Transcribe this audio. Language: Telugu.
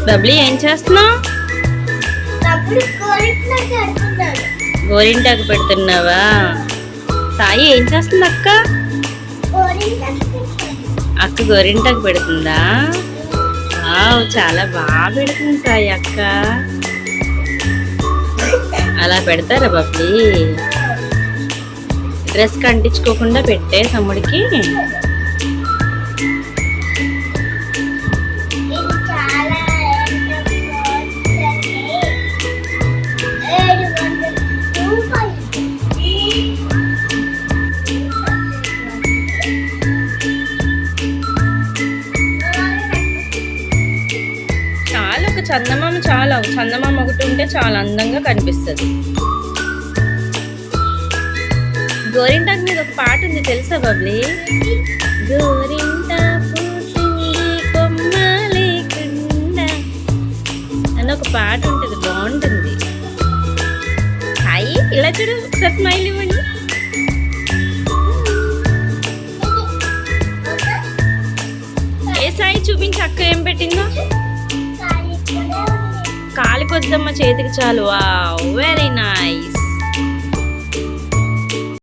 బబ్లీ ఏం చేస్తున్నావు? గోరింటాకు పెడుతున్నావా? సాయి ఏం చేస్తుంది అక్క? అక్క గోరింటాకు పెడుతుందా? వావ్, చాలా బాగా పెడుతుంది సాయి అక్క. అలా పెడతారా బబ్లీ? డ్రెస్ కంటించుకోకుండా పెట్టే తమ్ముడికి. చాలా ఒక చందమామ, చాలా చందమామ ఒకటి ఉంటే చాలా అందంగా కనిపిస్తుంది. గోరింటాకు మీద ఒక పాట ఉంది తెలుసా బబ్లీ? గోరింటా పూసింది కొమ్మ లేకుండా అని ఒక పాట ఉంటుంది, బాగుంటుంది. హాయ్, ఇలా చూడు, ఒకసారి స్మైల్ ఇవ్వండి. ఏ సాయి చూపించి అక్క ఏం పెట్టిందో. కాలికొద్దమ్మ చేతికి చాలు. Wow, very nice.